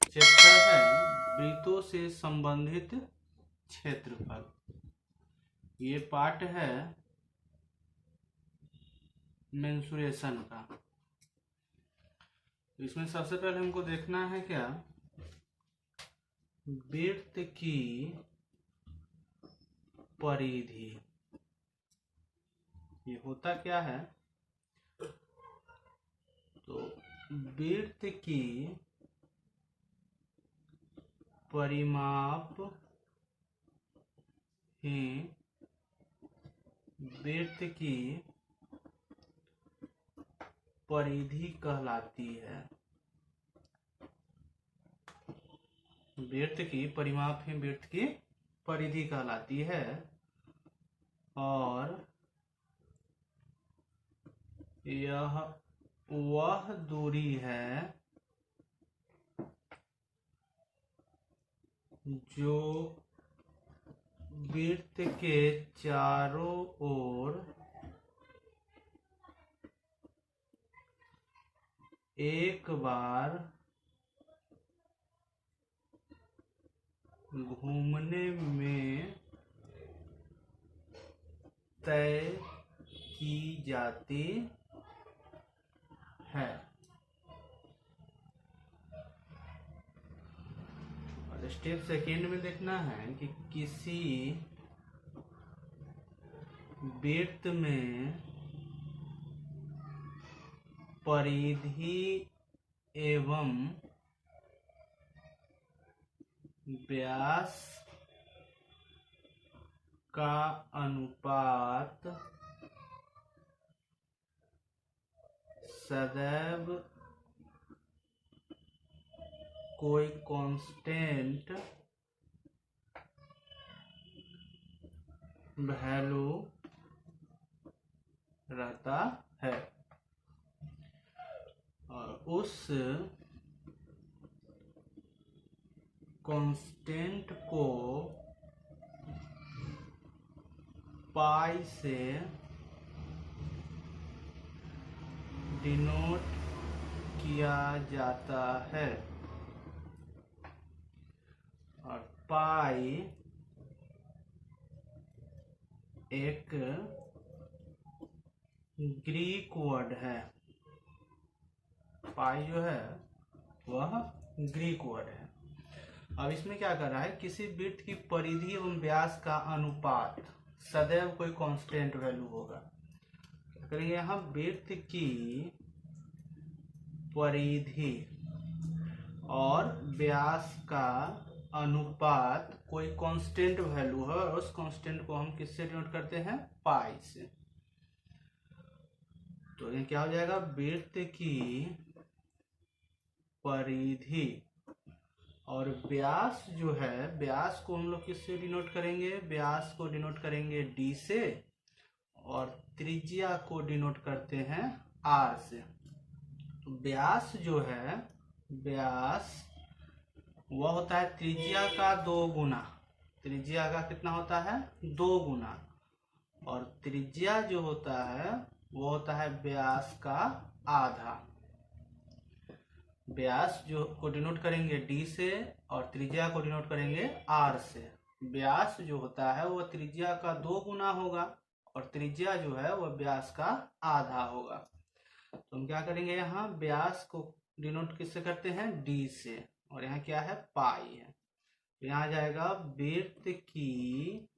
Chapter है वृत्तों से संबंधित क्षेत्रफल। ये पार्ट है मेंसुरेशन का। इसमें सबसे पहले हमको देखना है क्या, वृत्त की परिधि। ये होता क्या है, तो वृत्त की परिमाप ही वृत्त की परिधि कहलाती है। वृत्त की परिमाप ही वृत्त की परिधि कहलाती है। और यह वह दूरी है जो वृत्त के चारों ओर एक बार घूमने में तय की जाती है। और स्टेप सेकेंड में देखना है कि किसी वृत्त में परिधि एवं व्यास का अनुपात सदैव कोई कांस्टेंट वैल्यू रहता है। और उस कांस्टेंट को पाई से डिनोट किया जाता है। और पाई एक ग्रीक वर्ड है। पाई जो है वह ग्रीक वर्ड है। अब इसमें क्या कर रहा है, किसी वृत्त की परिधि एवं व्यास का अनुपात सदैव कोई कांस्टेंट वैल्यू होगा। क्या करेंगे, यहाँ वृत्त की परिधि और व्यास का अनुपात कोई कांस्टेंट वैल्यू है, और उस कांस्टेंट को हम किससे डिनोट करते हैं, पाई से। तो ये क्या हो जाएगा, वृत्त की परिधि और व्यास जो है, व्यास को हम लोग किससे डिनोट करेंगे, व्यास को डिनोट करेंगे डी से, और त्रिज्या को डिनोट करते हैं आर से। तो व्यास जो है, व्यास वह होता है त्रिज्या का 2 गुना। त्रिज्या का कितना होता है, 2 गुना। और त्रिज्या जो होता है वो होता है व्यास का आधा। व्यास जो को डिनोट करेंगे डी से और त्रिज्या को डिनोट करेंगे आर से। व्यास जो होता है वो त्रिज्या का 2 गुना होगा, और त्रिज्या जो है वो व्यास का आधा होगा। तो हम क्या करेंगे, यहाँ व्यास को डिनोट किससे करते हैं, डी से, और यहाँ क्या है, पाई है। तो यहाँ आ जाएगा वृत्त की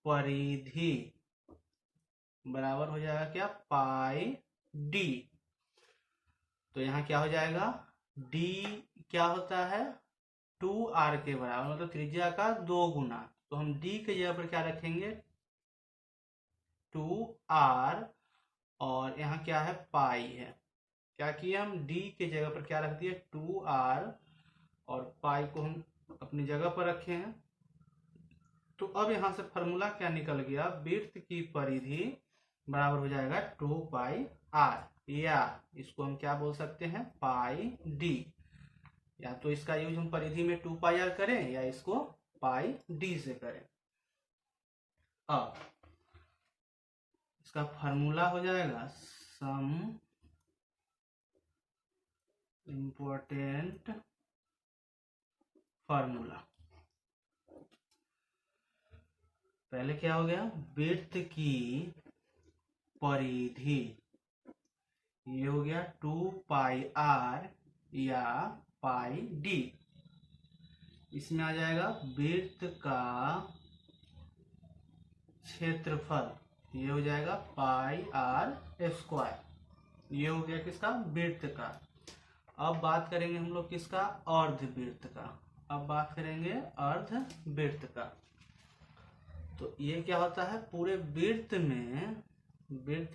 परिधि बराबर हो जाएगा क्या, पाई डी। तो यहाँ क्या हो जाएगा, डी क्या होता है, 2r के बराबर, मतलब त्रिज्या का 2 गुना। तो हम डी के जगह पर क्या रखेंगे, 2r, और यहाँ क्या है, पाई है। क्या किया, हम डी के जगह पर क्या रख दिए, 2r, और पाई को हम अपनी जगह पर रखे हैं। तो अब यहाँ से फॉर्मूला क्या निकल गया, वृत्त की परिधि बराबर हो जाएगा 2πr, या इसको हम क्या बोल सकते हैं, पाई डी। या तो इसका यूज हम परिधि में 2πr करें, या इसको पाई डी से करें। अब इसका फॉर्मूला हो जाएगा सम इम्पोर्टेंट फॉर्मूला। पहले क्या हो गया, वृत्त की परिधि, ये हो गया 2πr या पाई डी। इसमें आ जाएगा वृत्त का क्षेत्रफल, ये हो जाएगा पाई आर स्क्वायर। ये हो गया किसका, वृत्त का। अब बात करेंगे हम लोग किसका, अर्धवृत्त का। अब बात करेंगे अर्धवृत्त का। तो ये क्या होता है, पूरे वृत्त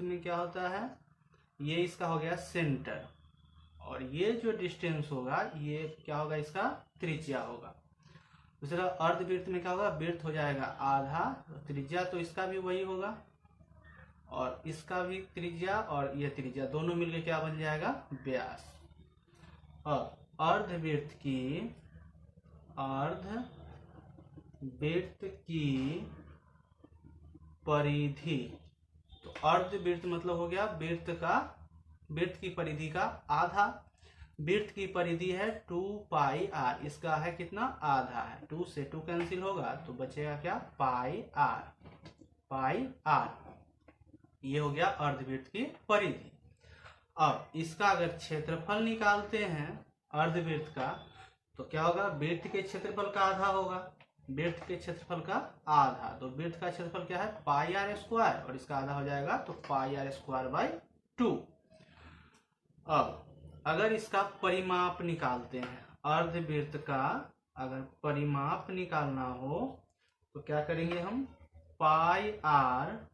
में क्या होता है, ये इसका हो गया सेंटर, और ये जो डिस्टेंस होगा ये क्या होगा, इसका त्रिज्या होगा। दूसरा अर्धवृत्त में क्या होगा, वृत्त हो जाएगा आधा, त्रिज्या तो इसका भी वही होगा और इसका भी त्रिज्या, और ये त्रिज्या दोनों मिलकर क्या बन जाएगा, व्यास। और अर्धवृत्त की परिधि, तो अर्धवृत्त मतलब हो गया वृत्त की परिधि का आधा। वृत्त की परिधि है 2πr, इसका है कितना, आधा है। 2 से 2 कैंसिल होगा तो बचेगा क्या, पाई आर। ये हो गया अर्धवृत्त की परिधि। अब इसका अगर क्षेत्रफल निकालते हैं अर्धवृत्त का, तो क्या होगा, वृत्त के क्षेत्रफल का आधा होगा, वृत्त के क्षेत्रफल का आधा। तो वृत्त का क्षेत्रफल क्या है, पाई आर स्क्वायर, और इसका आधा हो जाएगा तो पाई आर स्क्वायर बाई 2। अब अगर इसका परिमाप निकालते हैं अर्धवृत्त का, अगर परिमाप निकालना हो तो क्या करेंगे हम, पाई आर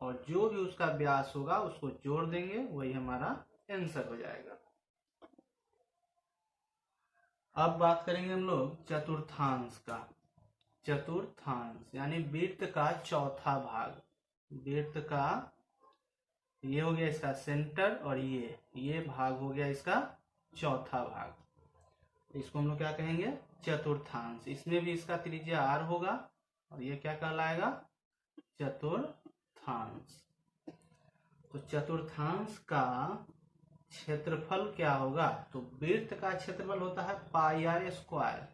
और जो भी उसका व्यास होगा उसको जोड़ देंगे, वही हमारा आंसर हो जाएगा। अब बात करेंगे हम लोग चतुर्थांश का। चतुर्थांश यानी वृत्त का चौथा भाग। वृत्त का ये हो गया इसका सेंटर, और ये भाग हो गया इसका चौथा भाग। इसको हम लोग क्या कहेंगे, चतुर्थांश। इसमें भी इसका त्रिज्या r होगा, और ये क्या कहलाएगा, चतुर्थांश। तो चतुर्थांश का क्षेत्रफल क्या होगा, तो वृत्त का क्षेत्रफल होता है पाई आर स्क्वायर।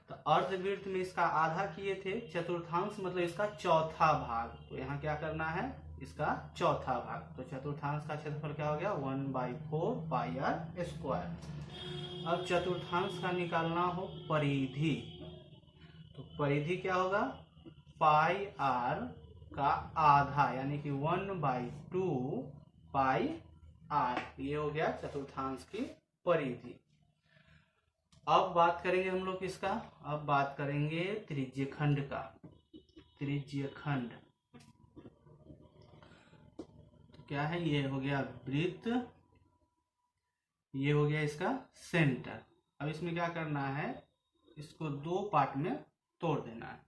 तो अर्धवृत्त में इसका आधा किए थे, चतुर्थांश मतलब इसका चौथा भाग, तो यहाँ क्या करना है, इसका चौथा भाग। तो चतुर्थांश का क्षेत्रफल क्या हो गया, 1/4 पाई आर स्क्वायर। अब चतुर्थांश का निकालना हो परिधि, तो परिधि क्या होगा, पाई आर का आधा, यानी कि 1/2 पाई आर। ये हो गया चतुर्थांश की परिधि। अब बात करेंगे हम लोग किसका, अब बात करेंगे त्रिज्यखंड का। त्रिज्यखंड तो क्या है, ये हो गया वृत्त, ये हो गया इसका सेंटर। अब इसमें क्या करना है, इसको 2 पार्ट में तोड़ देना है,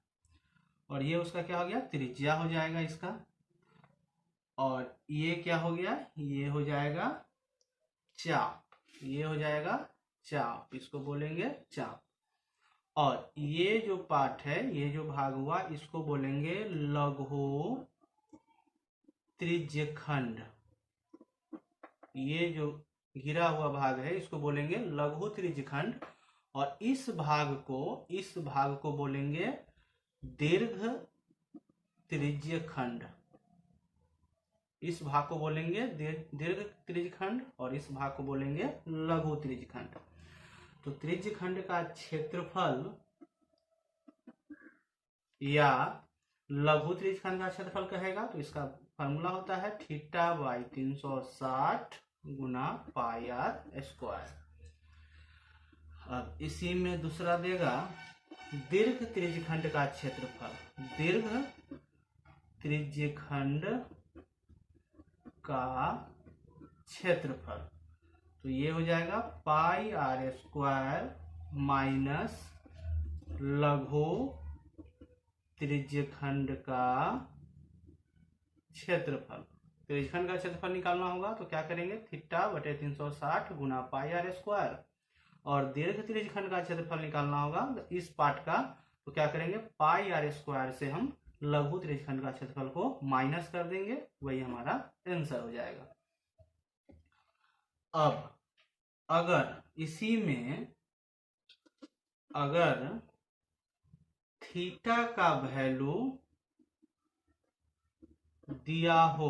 और ये उसका क्या हो गया, त्रिज्या हो जाएगा इसका, और ये क्या हो गया, ये हो जाएगा चाप, ये हो जाएगा चाप, इसको बोलेंगे चाप। और ये जो पार्ट है, ये जो भाग हुआ, इसको बोलेंगे लघु त्रिज्यखंड। ये जो घिरा हुआ भाग है इसको बोलेंगे लघु त्रिज्यखंड, और इस भाग को बोलेंगे दीर्घ त्रिज्यखंड। इस भाग को बोलेंगे दीर्घ त्रिज्यखंड, और इस भाग को बोलेंगे लघु त्रिज्यखंड। तो त्रिज्यखंड का क्षेत्रफल या लघु त्रिज्यखंड का क्षेत्रफल कहेगा, तो इसका फॉर्मूला होता है θ/360 गुना पाई आर स्क्वायर। अब इसी में दूसरा देगा दीर्घ त्रिज्यखंड का क्षेत्रफल। दीर्घ त्रिज्यखंड का क्षेत्रफल, तो ये हो जाएगा पाई आर स्क्वायर माइनस लघु त्रिज्यखंड का क्षेत्रफल। त्रिज्यखंड का क्षेत्रफल निकालना होगा तो क्या करेंगे, θ/360 गुना पाई आर स्क्वायर। और दीर्घ त्रिज्यखंड का क्षेत्रफल निकालना होगा तो इस पार्ट का, तो क्या करेंगे, पाई आर स्क्वायर से हम लघु त्रिज्यखंड का क्षेत्रफल को माइनस कर देंगे, वही हमारा आंसर हो जाएगा। अब अगर इसी में अगर थीटा का वैल्यू दिया हो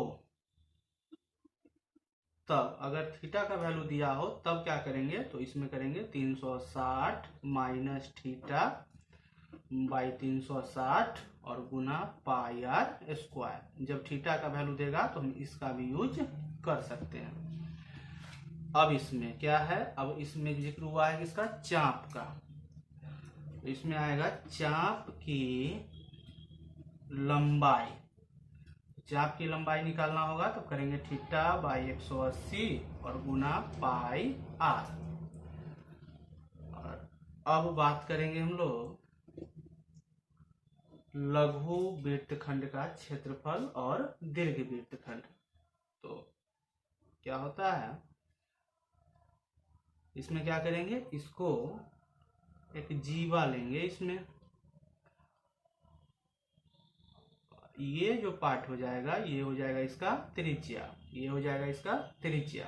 तब, अगर थीटा का वैल्यू दिया हो तब क्या करेंगे, तो इसमें करेंगे 360 माइनस थीटा बाई 360 और गुना पाई आर स्क्वायर। जब थीटा का वैल्यू देगा तो हम इसका भी यूज कर सकते हैं। अब इसमें क्या है, अब इसमें जिक्र हुआ है किसका, चाप का। तो इसमें आएगा चाप की लंबाई। चाप की लंबाई निकालना होगा तो करेंगे थीटा बाई 180 और गुना पाई आर। और अब बात करेंगे हम लोग लघु वृत्तखंड का क्षेत्रफल और दीर्घ वृत्तखंड। तो क्या होता है, इसमें क्या करेंगे, इसको एक जीवा लेंगे, इसमें ये जो पार्ट हो जाएगा ये हो जाएगा इसका त्रिज्या, ये हो जाएगा इसका त्रिज्या।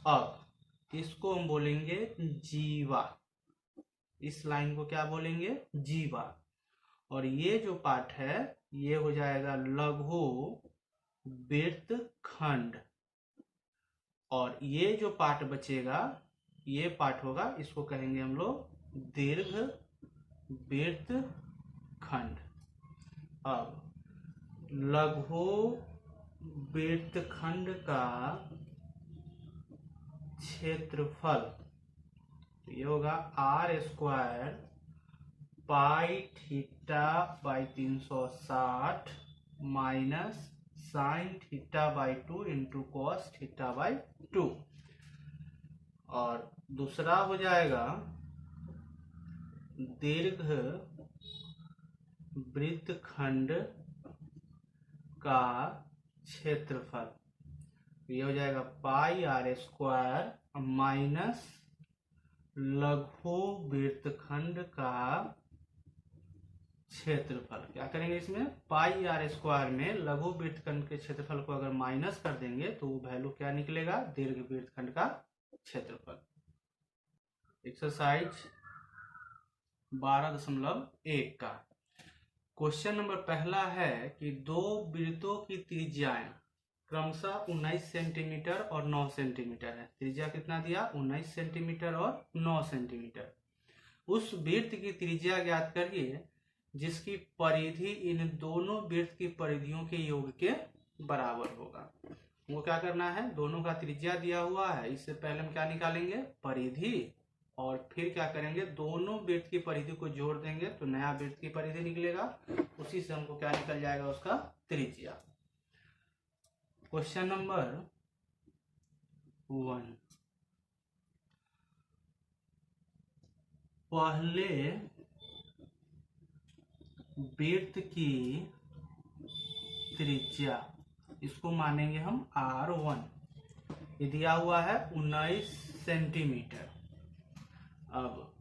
अब इसको हम बोलेंगे जीवा, इस लाइन को क्या बोलेंगे, जीवा। और ये जो पार्ट है ये हो जाएगा लघु वृत्तखंड। और ये जो पार्ट बचेगा ये पार्ट होगा, इसको कहेंगे हम लोग दीर्घ वृत्तखंड। अब लघु वृत्तखंड का क्षेत्रफल तो ये होगा r square pi theta by 360 minus sine theta by 2 into cos theta by 2। और दूसरा हो जाएगा दीर्घ वृत्तखंड का क्षेत्रफल, ये हो जाएगा पाई आर स्क्वायर माइनस लघु वृत्तखंड का क्षेत्रफल। क्या करेंगे इसमें, पाई आर स्क्वायर में लघु वृत्तखंड के क्षेत्रफल को अगर माइनस कर देंगे तो वो वैल्यू क्या निकलेगा, दीर्घ वृत्तखंड का क्षेत्रफल। एक्सरसाइज 12.1 का क्वेश्चन नंबर पहला है कि दो वृत्तों की त्रिज्याएं क्रमशः 19 सेंटीमीटर और 9 सेंटीमीटर है। त्रिज्या कितना दिया, 19 सेंटीमीटर और 9 सेंटीमीटर। उस वृत्त की त्रिज्या ज्ञात करिए जिसकी परिधि इन दोनों वृत्त की परिधियों के योग के बराबर होगा। वो क्या करना है, दोनों का त्रिज्या दिया हुआ है, इससे पहले हम क्या निकालेंगे, परिधि, और फिर क्या करेंगे, दोनों वृत्त की परिधि को जोड़ देंगे तो नया वृत्त की परिधि निकलेगा, उसी से हमको क्या निकल जाएगा, उसका त्रिज्या। क्वेश्चन नंबर 1, पहले वृत्त की त्रिज्या, इसको मानेंगे हम R1, ये दिया हुआ है 19 सेंटीमीटर। अब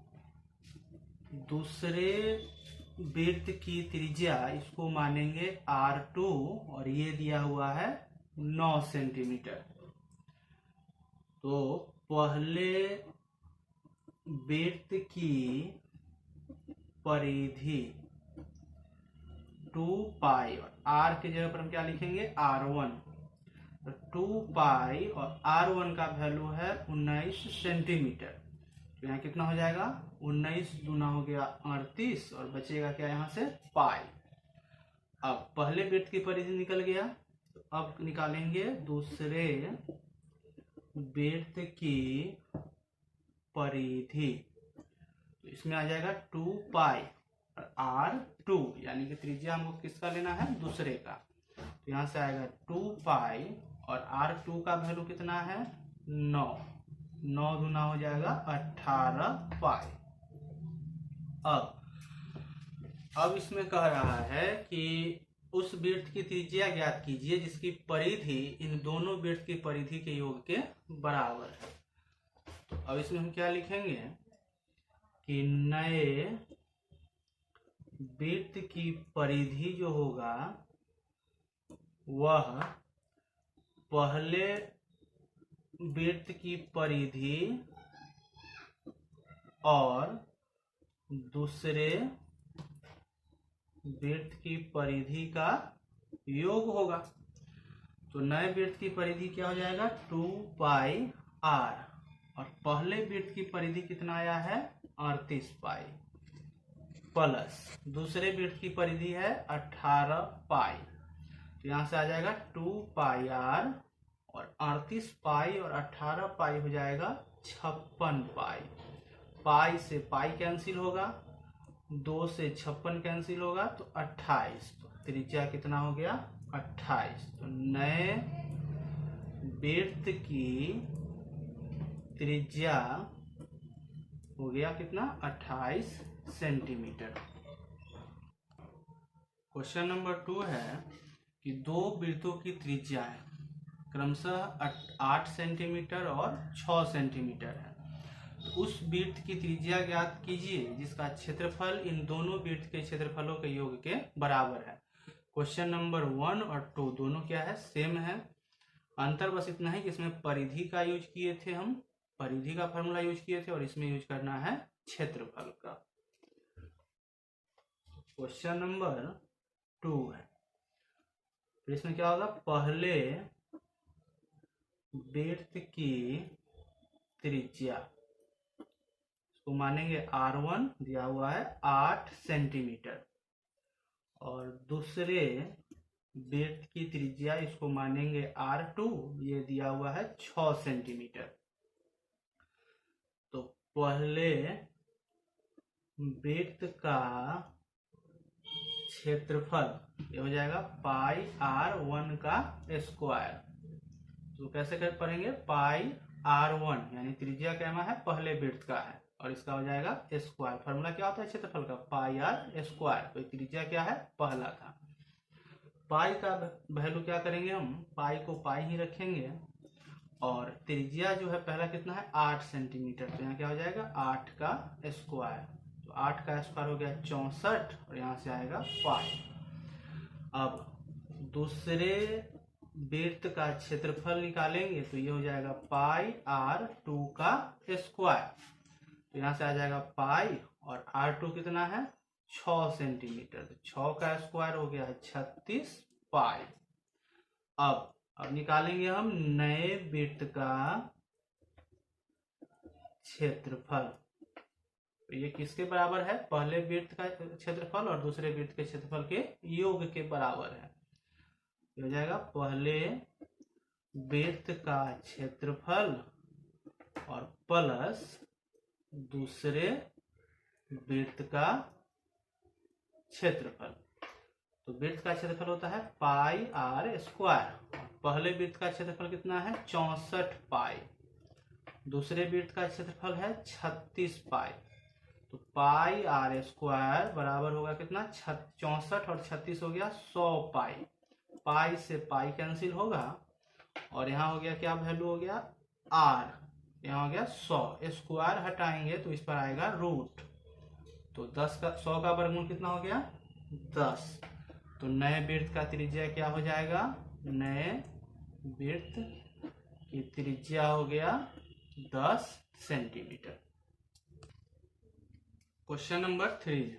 दूसरे वृत्त की त्रिज्या इसको मानेंगे R2 और ये दिया हुआ है 9 सेंटीमीटर। तो पहले वृत्त की परिधि 2 पाई और R की जगह पर हम क्या लिखेंगे, R1। तो 2 पाई और R1 का वैल्यू है 19 सेंटीमीटर। तो यहाँ कितना हो जाएगा, 19 दूना हो गया 38 और बचेगा क्या यहाँ से, पाई। अब पहले वृत्त की परिधि निकल गया, तो अब निकालेंगे दूसरे वृत्त की परिधि। तो इसमें आ जाएगा 2 पाई और R2, यानी कि त्रिज्या हमको किसका लेना है, दूसरे का। तो यहाँ से आएगा 2 पाई और R2 का वैल्यू कितना है, 9, 9 दूना हो जाएगा 18 पाई। अब इसमें कह रहा है कि उस वृत्त की त्रिज्या ज्ञात कीजिए जिसकी परिधि इन दोनों वृत्त की परिधि के योग के बराबर है। तो अब इसमें हम क्या लिखेंगे कि नए वृत्त की परिधि जो होगा वह पहले वृत्त की परिधि और दूसरे वृत्त की परिधि का योग होगा। तो नए वृत्त की परिधि क्या हो जाएगा 2 पाई आर, और पहले वृत्त की परिधि कितना आया है 38 पाई, प्लस दूसरे वृत्त की परिधि है 18 पाई। तो यहां से आ जाएगा 2 पाई आर और 38 पाई और 18 पाई हो जाएगा 56 पाई। पाई से पाई कैंसिल होगा, 2 से 56 कैंसिल होगा तो 28। तो त्रिज्या कितना हो गया 28। तो नए वृत्त की त्रिज्या हो गया कितना 28 सेंटीमीटर। क्वेश्चन नंबर 2 है कि दो वृत्तों की त्रिज्या है क्रमशः 8 सेंटीमीटर और 6 सेंटीमीटर है। तो उस वृत्त की त्रिज्या ज्ञात कीजिए जिसका क्षेत्रफल इन दोनों वृत्त के क्षेत्रफलों के योग के बराबर है। क्वेश्चन नंबर 1 और 2 दोनों क्या है सेम है। अंतर बस इतना है कि इसमें परिधि का यूज किए थे, हम परिधि का फॉर्मूला यूज किए थे और इसमें यूज करना है क्षेत्रफल का। क्वेश्चन नंबर 2 है, तो इसमें क्या होगा पहले वृत्त की त्रिज्या इसको मानेंगे R1 दिया हुआ है 8 सेंटीमीटर, और दूसरे वृत्त की त्रिज्या इसको मानेंगे R2, ये दिया हुआ है 6 सेंटीमीटर। तो पहले वृत्त का क्षेत्रफल ये हो जाएगा पाई R1 का स्क्वायर। तो कैसे कर पढ़ेंगे पाई R1 यानी त्रिज्या क्या है पहले वृत्त का है और इसका हो जाएगा स्क्वायर। फॉर्मूला क्या होता है क्षेत्रफल का पाई आर स्क्वायर। तो त्रिज्या क्या है पहला था। पाई का वैल्यू क्या करेंगे हम पाई को पाई ही रखेंगे और त्रिज्या जो है पहला कितना है 8 सेंटीमीटर। तो यहाँ क्या हो जाएगा 8 का स्क्वायर। तो 8 का स्क्वायर हो गया 64 और यहाँ से आएगा पाई। अब दूसरे वृत्त का क्षेत्रफल निकालेंगे तो ये हो जाएगा पाई R2 का स्क्वायर। तो यहाँ से आ जाएगा पाई और R2 कितना है 6 सेंटीमीटर। तो 6 का स्क्वायर हो गया 36 पाई। अब निकालेंगे हम नए वृत्त का क्षेत्रफल। तो ये किसके बराबर है पहले वृत्त का क्षेत्रफल और दूसरे वृत्त के क्षेत्रफल के योग के बराबर है। हो जाएगा पहले वृत्त का क्षेत्रफल और प्लस दूसरे वृत्त का क्षेत्रफल। तो वृत्त का क्षेत्रफल होता है पाई आर स्क्वायर। पहले वृत्त का क्षेत्रफल कितना है 64 पाई, दूसरे वृत्त का क्षेत्रफल है 36 पाई। तो पाई आर स्क्वायर बराबर होगा कितना 64 और 36 हो गया 100 पाई। पाई से पाई कैंसिल होगा और यहाँ हो गया क्या वैल्यू हो गया आर, यहाँ हो गया 100। स्क्वायर हटाएंगे तो इस पर आएगा रूट। तो 100 का वर्गमूल कितना हो गया 10। तो नए वृत्त का त्रिज्या क्या हो जाएगा नए वृत्त की त्रिज्या हो गया 10 सेंटीमीटर। क्वेश्चन नंबर 3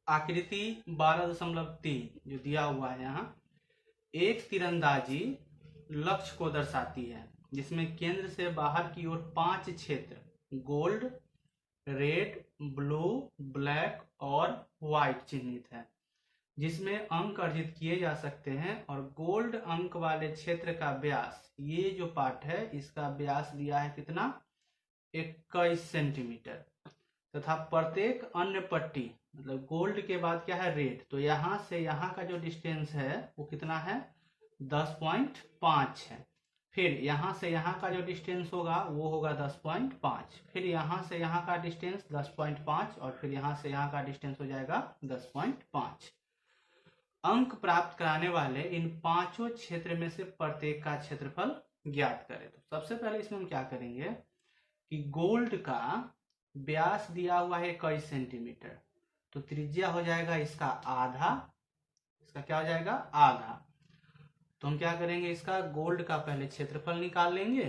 आकृति 12.3 जो दिया हुआ है यहाँ एक तीरंदाजी लक्ष्य को दर्शाती है जिसमें केंद्र से बाहर की ओर 5 क्षेत्र गोल्ड रेड ब्लू ब्लैक और व्हाइट चिन्हित है जिसमें अंक अर्जित किए जा सकते हैं और गोल्ड अंक वाले क्षेत्र का व्यास ये जो पार्ट है इसका व्यास दिया है कितना 21 सेंटीमीटर तथा प्रत्येक अन्य पट्टी मतलब गोल्ड के बाद क्या है रेड। तो यहाँ से यहाँ का जो डिस्टेंस है वो कितना है 10.5 है। फिर यहाँ से यहाँ का जो डिस्टेंस होगा वो होगा 10.5। फिर यहाँ से यहाँ का डिस्टेंस 10.5 और फिर यहाँ से यहाँ का डिस्टेंस हो जाएगा 10.5। अंक प्राप्त कराने वाले इन पांचों क्षेत्र में से प्रत्येक का क्षेत्रफल ज्ञात करें। तो सबसे पहले इसमें हम क्या करेंगे कि गोल्ड का व्यास दिया हुआ है 21 सेंटीमीटर। तो त्रिज्या हो जाएगा इसका आधा, इसका क्या हो जाएगा आधा। तो हम क्या करेंगे इसका गोल्ड का पहले क्षेत्रफल निकाल लेंगे।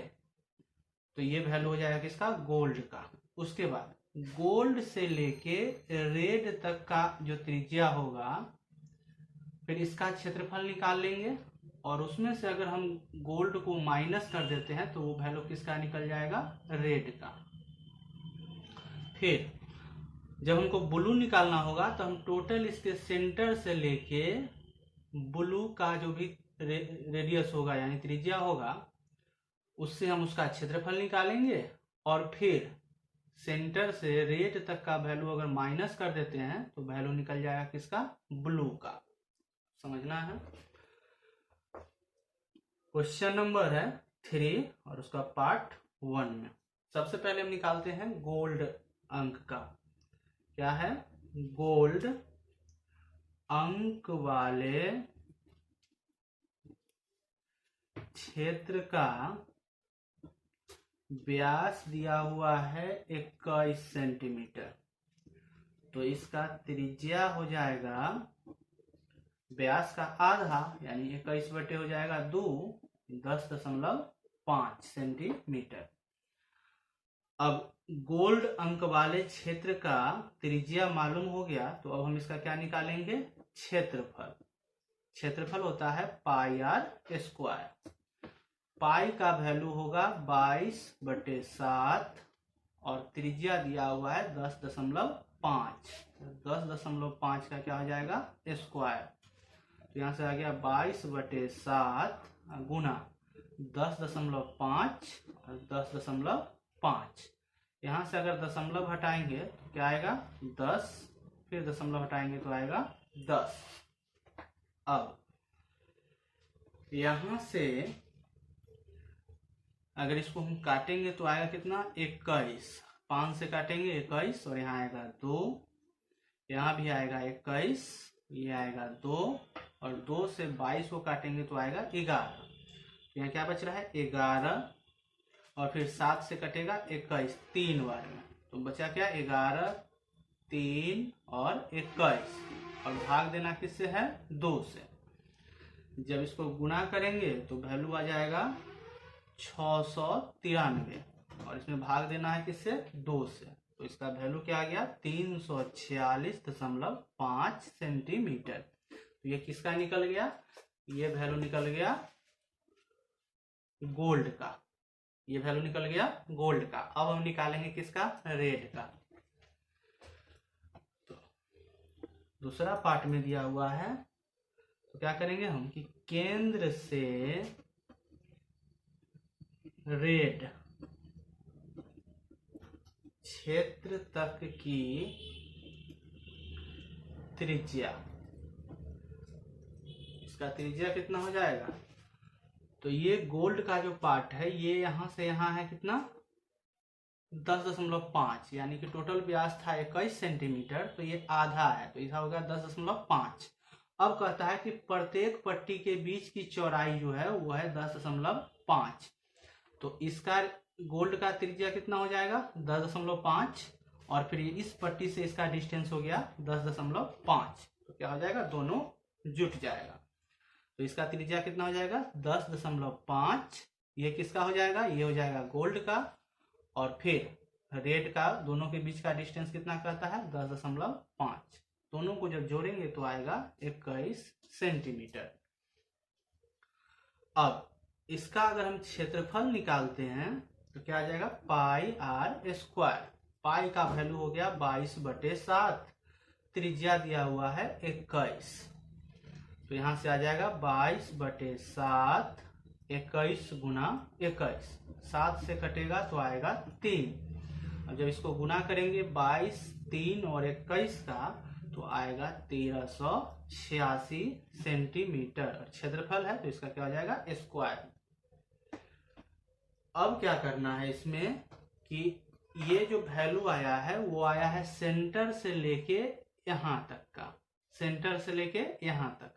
तो ये वैल्यू हो जाएगा किसका गोल्ड का। उसके बाद गोल्ड से लेके रेड तक का जो त्रिज्या होगा, फिर इसका क्षेत्रफल निकाल लेंगे और उसमें से अगर हम गोल्ड को माइनस कर देते हैं तो वो वैल्यू किसका निकल जाएगा, रेड का। फिर जब हमको ब्लू निकालना होगा तो हम टोटल इसके सेंटर से लेके ब्लू का जो भी रेडियस होगा यानी त्रिज्या होगा, उससे हम उसका क्षेत्रफल निकालेंगे और फिर सेंटर से रेड तक का वैल्यू अगर माइनस कर देते हैं तो वैल्यू निकल जाएगा किसका, ब्लू का। समझना है। क्वेश्चन नंबर है 3 और उसका पार्ट 1 में सबसे पहले हम निकालते हैं गोल्ड अंक का। क्या है, गोल्ड अंक वाले क्षेत्र का व्यास दिया हुआ है 21 सेंटीमीटर। तो इसका त्रिज्या हो जाएगा व्यास का आधा यानी 21 बटे हो जाएगा 2, 10.5 सेंटीमीटर। अब गोल्ड अंक वाले क्षेत्र का त्रिज्या मालूम हो गया तो अब हम इसका क्या निकालेंगे, क्षेत्रफल। क्षेत्रफल होता है पाई आर स्क्वायर। पाई का वैल्यू होगा 22/7 और त्रिज्या दिया हुआ है 10.5। 10.5 का क्या हो जाएगा, स्क्वायर। तो यहाँ से आ गया 22/7 गुना 10.5 और 10.5। यहाँ से अगर दशमलव हटाएंगे तो क्या आएगा, 10, फिर दशमलव हटाएंगे तो आएगा 10। अब यहाँ से अगर इसको हम काटेंगे तो आएगा कितना, 21। 5 से काटेंगे 21 और यहाँ आएगा 2, यहाँ भी आएगा 21, ये आएगा 2 और 2 से 22 को काटेंगे तो आएगा 11। यहाँ क्या बच रहा है, 11 और फिर 7 से कटेगा 21 3 बार में, तो बचा क्या, 11, 3 और 21 और भाग देना किससे है, 2 से। जब इसको गुना करेंगे तो वैल्यू आ जाएगा 693 और इसमें भाग देना है किससे, 2 से। तो इसका वैल्यू क्या आ गया, 346.5 सेंटीमीटर। तो ये किसका निकल गया, ये वैल्यू निकल गया गोल्ड का। ये वैल्यू निकल गया गोल्ड का। अब हम निकालेंगे किसका, रेड का। तो दूसरा पार्ट में दिया हुआ है तो क्या करेंगे हम कि केंद्र से रेड क्षेत्र तक की त्रिज्या, इसका त्रिज्या कितना हो जाएगा, तो ये गोल्ड का जो पार्ट है ये यहां से यहां है कितना, 10.5 यानी कि टोटल व्यास था 21 सेंटीमीटर, तो ये आधा है तो इसका होगा 10.5। अब कहता है कि प्रत्येक पट्टी के बीच की चौड़ाई जो है वो है 10.5। तो इसका गोल्ड का त्रिज्या कितना हो जाएगा, 10.5 और फिर इस पट्टी से इसका डिस्टेंस हो गया 10.5। तो क्या हो जाएगा, दोनों जुट जाएगा। तो इसका त्रिज्या कितना हो जाएगा, 10.5। ये किसका हो जाएगा, ये हो जाएगा गोल्ड का और फिर रेड का। दोनों के बीच का डिस्टेंस कितना कहता है, 10.5। दोनों को जब जोड़ेंगे तो आएगा 21 सेंटीमीटर। अब इसका अगर हम क्षेत्रफल निकालते हैं तो क्या आ जाएगा, पाई आर स्क्वायर। पाई का वैल्यू हो गया 22/7, त्रिज्या दिया हुआ है 21। तो यहां से आ जाएगा 22/7, 21 गुना 21, 7 से कटेगा तो आएगा 3। और जब इसको गुना करेंगे 22, 3 और 21 का तो आएगा 1386 सेंटीमीटर। क्षेत्रफल है तो इसका क्या हो जाएगा, स्क्वायर। अब क्या करना है इसमें कि ये जो वैल्यू आया है वो आया है सेंटर से लेके यहां तक का, सेंटर से लेके यहां तक।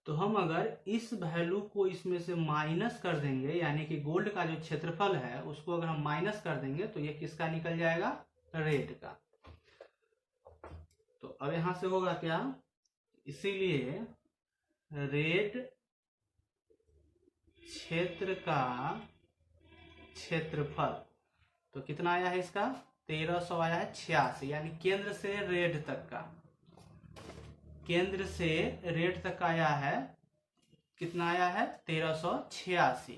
तो हम अगर इस वैल्यू को इसमें से माइनस कर देंगे यानी कि गोल्ड का जो क्षेत्रफल है उसको अगर हम माइनस कर देंगे तो ये किसका निकल जाएगा, रेड का। तो अब यहां से होगा क्या, इसीलिए रेड क्षेत्र का क्षेत्रफल तो कितना आया है इसका, 1300 आया है 86, यानी केंद्र से रेड तक का, केंद्र से रेड तक का आया है कितना आया है 1386।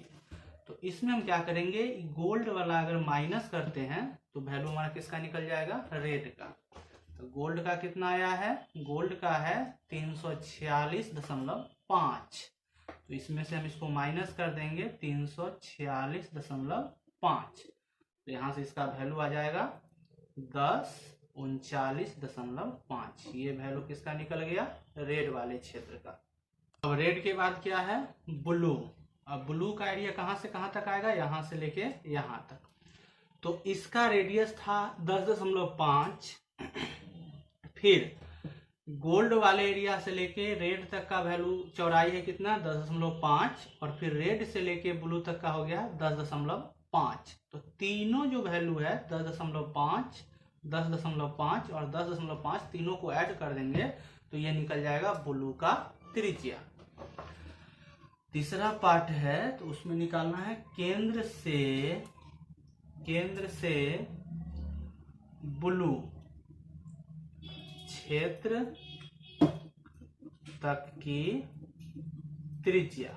तो इसमें हम क्या करेंगे, गोल्ड वाला अगर माइनस करते हैं तो वैल्यू हमारा किसका निकल जाएगा, रेड का। तो गोल्ड का कितना आया है, गोल्ड का है 346.5। तो इसमें से हम इसको माइनस कर देंगे 346.5। तो यहाँ से इसका वैल्यू आ जाएगा 1039.5। ये वैल्यू किसका निकल गया, रेड वाले क्षेत्र का। अब रेड के बाद क्या है, ब्लू। अब ब्लू का एरिया कहाँ से कहाँ तक आएगा, यहाँ से लेके यहाँ तक। तो इसका रेडियस था 10.5। फिर गोल्ड वाले एरिया से लेके रेड तक का वैल्यू चौड़ाई है कितना 10.5, और फिर रेड से लेके ब्लू तक का हो गया 10.5। तो तीनों जो वैल्यू है 10.5, 10.5 और 10.5 तीनों को ऐड कर देंगे तो ये निकल जाएगा ब्लू का त्रिज्या। तीसरा पार्ट है तो उसमें निकालना है केंद्र से ब्लू क्षेत्र तक की त्रिज्या।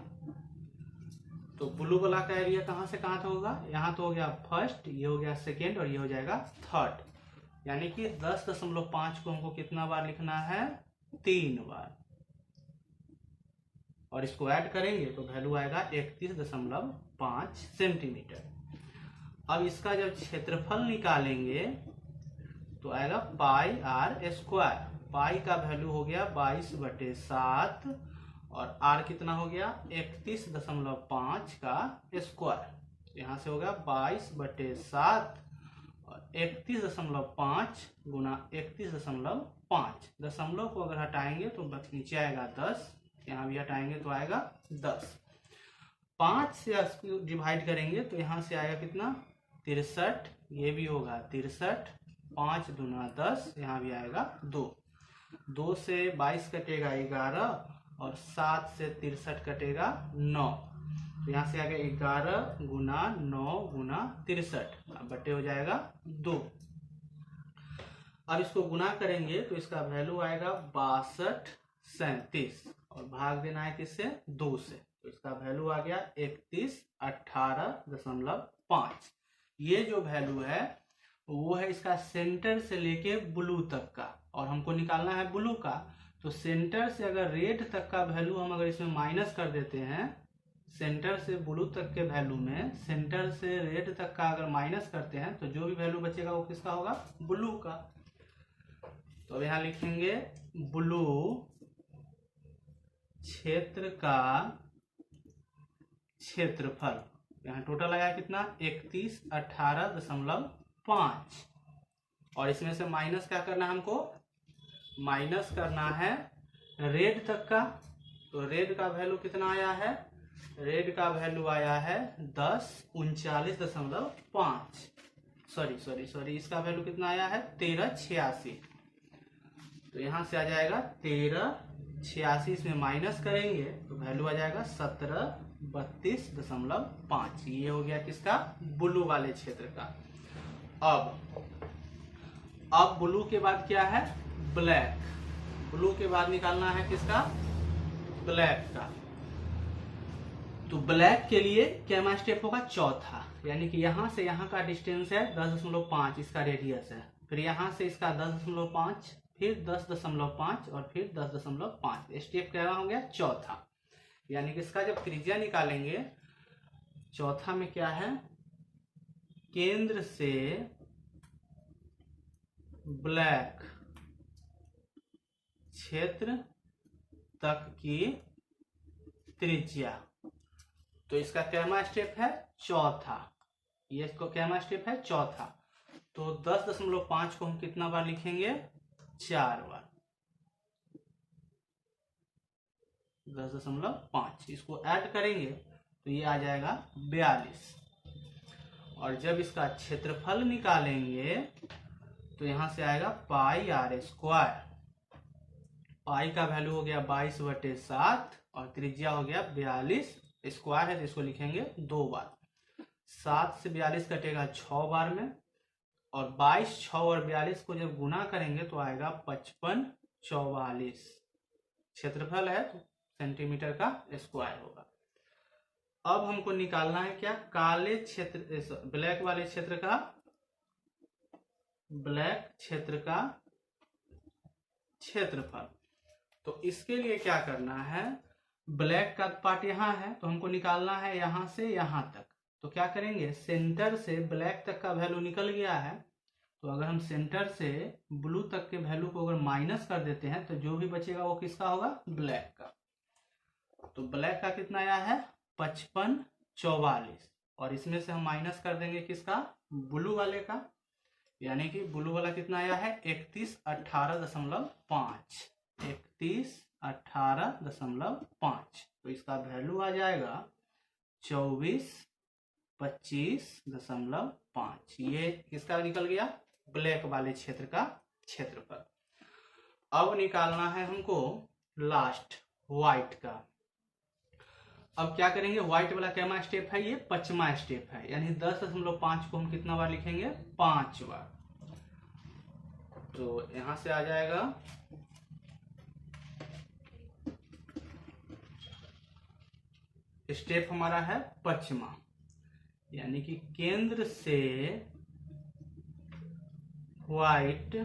तो ब्लू वाला का एरिया कहां से कहां तक होगा, यहाँ तो हो गया फर्स्ट, ये हो गया सेकेंड और ये हो जाएगा थर्ड। यानी कि 10.5 को हमको कितना बार लिखना है, 3 बार, और इसको ऐड करेंगे तो वैल्यू आएगा 31.5 सेंटीमीटर। अब इसका जब क्षेत्रफल निकालेंगे तो आएगा पाई आर स्क्वायर। पाई का वैल्यू हो गया 22/7 और आर कितना हो गया 31.5 का स्क्वायर। यहाँ से होगा 22/7 और 31.5 गुना 31.5। दशमलव को अगर हटाएंगे तो नीचे आएगा 10, यहाँ भी हटाएंगे तो आएगा 10। 5 से डिवाइड करेंगे तो यहाँ से आएगा कितना 63, ये भी होगा 63, 5 दूना 10, यहाँ भी आएगा 2। 2 से 22 कटेगा 11 और 7 से 63 कटेगा 9। तो यहाँ से आ गया 11 गुना 9 गुना 63, बटे हो जाएगा 2। अब इसको गुना करेंगे तो इसका वैल्यू आएगा 6237 और भाग देना है किससे, 2 से। तो इसका वैल्यू आ गया 3118.5। ये जो वैल्यू है वो है इसका सेंटर से लेके ब्लू तक का, और हमको निकालना है ब्लू का। तो सेंटर से अगर रेड तक का वैल्यू हम अगर इसमें माइनस कर देते हैं, सेंटर से ब्लू तक के वैल्यू में सेंटर से रेड तक का अगर माइनस करते हैं तो जो भी वैल्यू बचेगा वो किसका होगा, ब्लू का। तो अब यहाँ लिखेंगे ब्लू क्षेत्र का क्षेत्रफल। यहाँ टोटल आया कितना 3118.5, और इसमें से माइनस क्या करना है हमको, माइनस करना है रेड तक का। तो रेड का वैल्यू कितना आया है, रेड का वैल्यू आया है 1039.5। सॉरी इसका वैल्यू कितना आया है 1386। तो यहाँ से आ जाएगा 1386, इसमें माइनस करेंगे तो वैल्यू आ जाएगा 1732.5। ये हो गया किसका, ब्लू वाले क्षेत्र का। अब ब्लू के बाद क्या है, ब्लैक। ब्लू के बाद निकालना है किसका, ब्लैक का। तो ब्लैक के लिए क्या स्टेप होगा, चौथा। यानी कि यहाँ से यहाँ का डिस्टेंस है 10.5, इसका रेडियस है। फिर यहाँ से इसका 10.5, फिर 10.5 और फिर 10.5। स्टेप क्या हो गया, चौथा। यानी कि इसका जब त्रिज्या निकालेंगे, चौथा में क्या है, केंद्र से ब्लैक क्षेत्र तक की त्रिज्या। तो इसका क्या स्टेप है, चौथा। ये इसको क्या स्टेप है, चौथा। तो 10.5 को हम कितना बार लिखेंगे, 4 बार। 10.5 इसको ऐड करेंगे तो ये आ जाएगा 42। और जब इसका क्षेत्रफल निकालेंगे तो यहां से आएगा पाई आर स्क्वायर। पाई का वैल्यू हो गया 22/7 और त्रिज्या हो गया 42। स्क्वायर है तो इसको लिखेंगे 2 बार। 7 से 42 कटेगा 6 बार में, और 22, 6 और 42 को जब गुना करेंगे तो आएगा 55, 44। क्षेत्रफल है तो सेंटीमीटर का स्क्वायर होगा। अब हमको निकालना है क्या, काले क्षेत्र, ब्लैक वाले क्षेत्र का, ब्लैक क्षेत्र का क्षेत्रफल। तो इसके लिए क्या करना है, ब्लैक का पार्ट यहाँ है तो हमको निकालना है यहां से यहां तक। तो क्या करेंगे, सेंटर से ब्लैक तक का वैल्यू निकल गया है, तो अगर हम सेंटर से ब्लू तक के वैल्यू को अगर माइनस कर देते हैं तो जो भी बचेगा वो किसका होगा, ब्लैक का। तो ब्लैक का कितना आया है 55, 44, और इसमें से हम माइनस कर देंगे किसका, ब्लू वाले का, यानी कि ब्लू वाला कितना आया है 31, 18.5, 31, 18.5। तो इसका वैल्यू आ जाएगा 24, 25.5। ये किसका निकल गया, ब्लैक वाले क्षेत्र का क्षेत्रफल। अब निकालना है हमको लास्ट व्हाइट का। अब क्या करेंगे, व्हाइट वाला कैमा स्टेप है, ये 5वां स्टेप है, यानी 10.5 को हम कितना बार लिखेंगे, 5 बार। तो यहां से आ जाएगा स्टेप हमारा है 5वां, यानी कि केंद्र से व्हाइट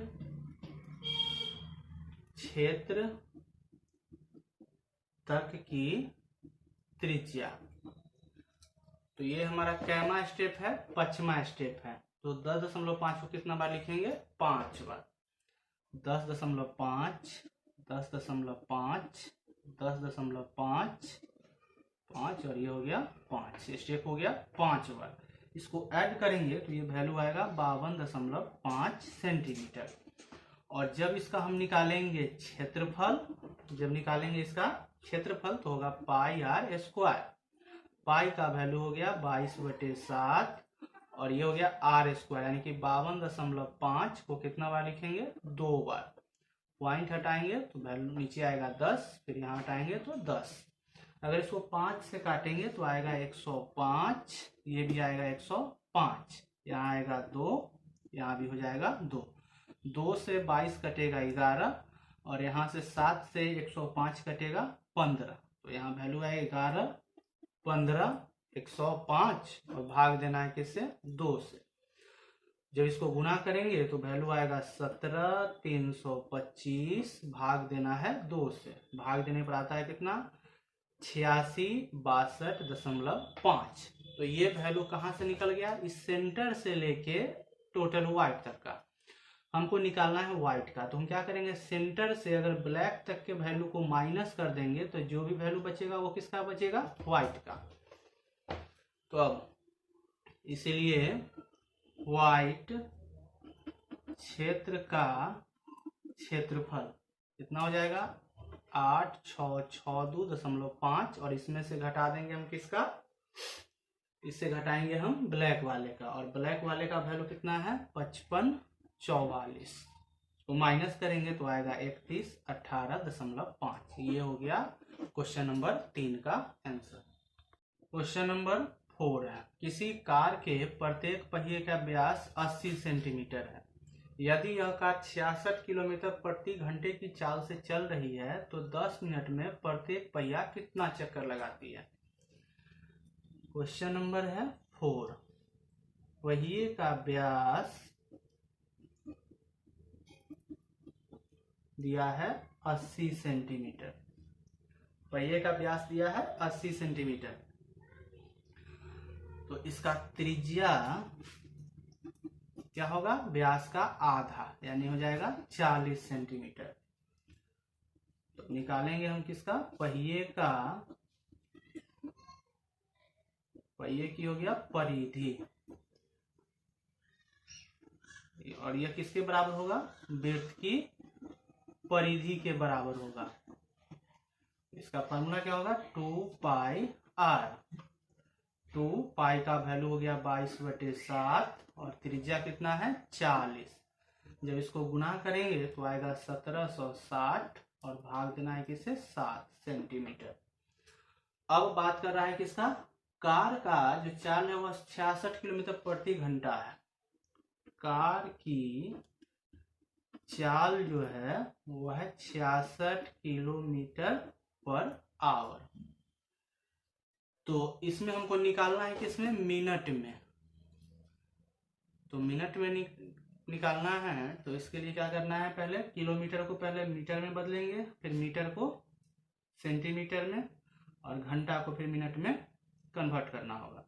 क्षेत्र तक की त्रिज्या। तो ये हमारा कैमा स्टेप है, 5वां स्टेप है। तो 10.5 को कितना बार लिखेंगे, 5 बार। 10.5, 10.5, 10.5, 5, और ये हो गया 5 स्टेप, हो गया 5 बार। इसको ऐड करेंगे तो ये वैल्यू आएगा 52.5 सेंटीमीटर। और जब इसका हम निकालेंगे क्षेत्रफल, जब निकालेंगे इसका क्षेत्रफल तो होगा पाई आर स्क्वायर। पाई का वैल्यू हो गया 22/7, और ये हो गया आर स्क्वायर, यानी कि 52.5 को कितना बार लिखेंगे, 2 बार। पॉइंट हटाएंगे तो वैल्यू नीचे आएगा 10, फिर यहाँ हटाएंगे तो 10। अगर इसको 5 से काटेंगे तो आएगा 105, ये भी आएगा 105, यहाँ आएगा 2, यहाँ भी हो जाएगा 2। 2 से 22 कटेगा 11, और यहाँ से 7 से 105 कटेगा 15। तो यहाँ वैल्यू है 11, 15, 105, और भाग देना है किससे, 2 से। जब इसको गुना करेंगे तो वैल्यू आएगा 17, 325, भाग देना है 2 से। भाग देने पर आता है कितना, 86, 62.5। तो ये वैल्यू कहाँ से निकल गया, इस सेंटर से लेके टोटल व्हाइट तक का हमको निकालना है व्हाइट का। तो हम क्या करेंगे, सेंटर से अगर ब्लैक तक के वैल्यू को माइनस कर देंगे तो जो भी वैल्यू बचेगा वो किसका बचेगा, व्हाइट का। तो अब इसीलिए व्हाइट क्षेत्र का क्षेत्रफल कितना हो जाएगा, 8662.5, और इसमें से घटा देंगे हम किसका, इससे घटाएंगे हम ब्लैक वाले का, और ब्लैक वाले का वैल्यू कितना है 55, 44। तो माइनस करेंगे तो आएगा 31, 18.5। ये हो गया क्वेश्चन नंबर 3 का आंसर। क्वेश्चन नंबर 4 है, किसी कार के प्रत्येक पहिए का व्यास 80 सेंटीमीटर है। यदि यह कार 66 किलोमीटर प्रति घंटे की चाल से चल रही है तो 10 मिनट में प्रत्येक पहिया कितना चक्कर लगाती है। क्वेश्चन नंबर है 4, पहिए का व्यास दिया है 80 सेंटीमीटर, पहिए का व्यास दिया है 80 सेंटीमीटर। तो इसका त्रिज्या क्या होगा, व्यास का आधा, यानी हो जाएगा 40 सेंटीमीटर। तो निकालेंगे हम किसका, पहिए का, पहिए की हो गया परिधि, और यह किसके बराबर होगा, वृत्त की परिधि के बराबर होगा। इसका फॉर्मूला क्या होगा, 2πr। 2π का वैल्यू हो गया 22/7, और त्रिज्या कितना है 40। जब इसको गुना करेंगे तो आएगा 1760, और भाग देना है किससे, 7 सेंटीमीटर। अब बात कर रहा है किसका, कार का जो चाल है वह 66 किलोमीटर प्रति घंटा है। कार की चाल जो है वो है 66 किलोमीटर पर आवर। तो इसमें हमको निकालना है किसमें, मिनट में। तो मिनट में निकालना है तो इसके लिए क्या करना है, पहले किलोमीटर को पहले मीटर में बदलेंगे, फिर मीटर को सेंटीमीटर में, और घंटा को फिर मिनट में कन्वर्ट करना होगा।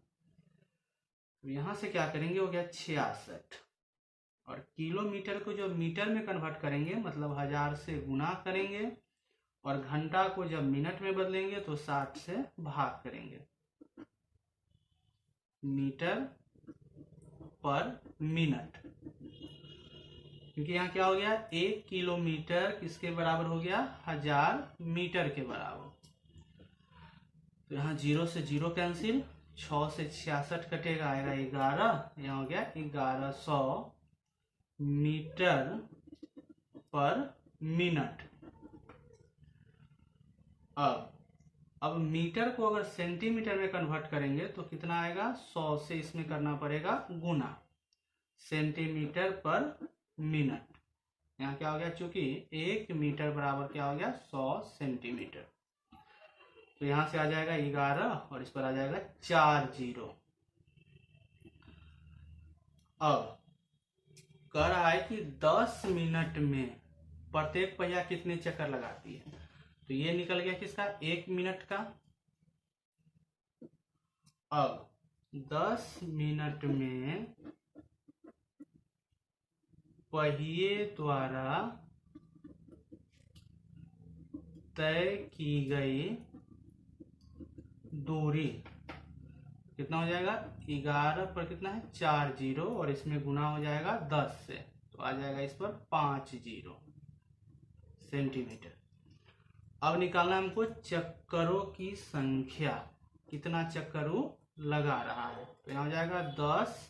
तो यहाँ से क्या करेंगे, हो गया 66, और किलोमीटर को जो मीटर में कन्वर्ट करेंगे मतलब 1000 से गुना करेंगे, और घंटा को जब मिनट में बदलेंगे तो 60 से भाग करेंगे। मीटर पर मिनट, क्योंकि यहाँ क्या हो गया, 1 किलोमीटर किसके बराबर हो गया, 1000 मीटर के बराबर। तो यहाँ 0 से 0 कैंसिल, 6 से 66 कटेगा, आएगा 11, यहाँ हो गया 1100 मीटर पर मिनट। अब मीटर को अगर सेंटीमीटर में कन्वर्ट करेंगे तो कितना आएगा, 100 से इसमें करना पड़ेगा गुना, सेंटीमीटर पर मिनट। यहाँ क्या हो गया, चूंकि 1 मीटर बराबर क्या हो गया, 100 सेंटीमीटर। तो यहाँ से आ जाएगा 11 और इस पर आ जाएगा 4 0। अब कह रहा है कि 10 मिनट में प्रत्येक पहिया कितने चक्कर लगाती है। तो ये निकल गया किसका, 1 मिनट का। अब 10 मिनट में पहिए द्वारा तय की गई दूरी कितना हो जाएगा, 11 पर कितना है, 4 0, और इसमें गुना हो जाएगा 10 से, तो आ जाएगा इस पर 5 0 सेंटीमीटर। अब निकालना हमको चक्करों की संख्या, कितना चक्कर वो लगा रहा है। तो यहाँ हो जाएगा 10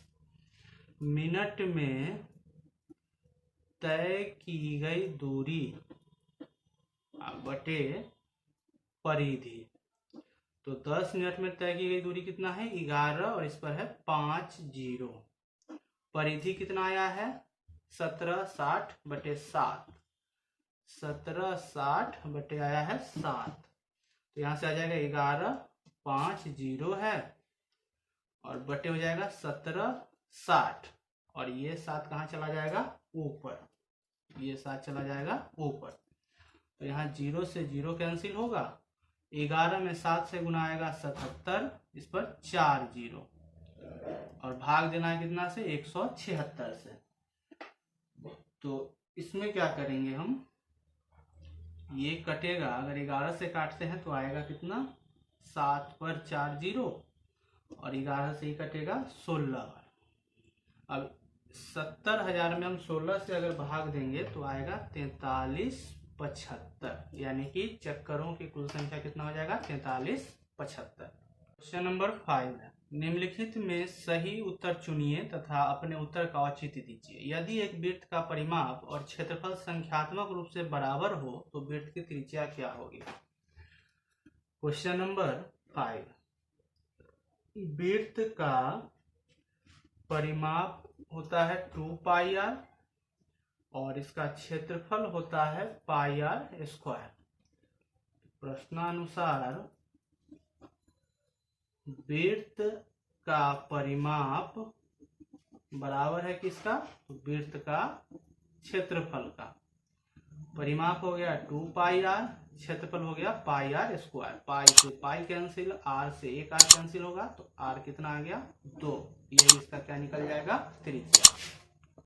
मिनट में तय की गई दूरी बटे परिधि। तो 10 मिनट में तय की गई दूरी कितना है, 11, और इस पर है 5 0। परिधि कितना आया है, 1760 बटे 7, 1760 बटे आया है 7। तो यहाँ से आ जाएगा 11, 5 0 है, और बटे हो जाएगा 1760, और ये 7 कहाँ चला जाएगा, ऊपर, ये 7 चला जाएगा ऊपर। तो यहाँ 0 से 0 कैंसिल होगा, 11 में 7 से गुना आएगा 77, इस पर 4 0, और भाग देना है कितना से, 176 से। तो इसमें क्या करेंगे हम, ये कटेगा, अगर 11 से काटते हैं तो आएगा कितना, 7 पर 4 0, और 11 से ही कटेगा 16 बार। अब 70,000 में हम 16 से अगर भाग देंगे तो आएगा 4375, यानी कि चक्करों की कुल संख्या कितना हो जाएगा, 4375। क्वेश्चन नंबर 5 है, निम्नलिखित में सही उत्तर चुनिए तथा अपने उत्तर का औचित्य दीजिए। यदि एक वृत्त का परिमाप और क्षेत्रफल संख्यात्मक रूप से बराबर हो तो वृत्त की त्रिज्या क्या होगी। क्वेश्चन नंबर 5, वृत्त का परिमाप होता है 2πr और इसका क्षेत्रफल होता है πr²। प्रश्नानुसार वृत्त का परिमाप बराबर है किसका, वृत्त का क्षेत्रफल का। परिमाप हो गया 2πr, क्षेत्रफल हो गया πr²। पाई से पाई कैंसिल, r से एक r कैंसिल होगा, तो r कितना आ गया, 2। यही इसका क्या निकल जाएगा, त्रिज्या।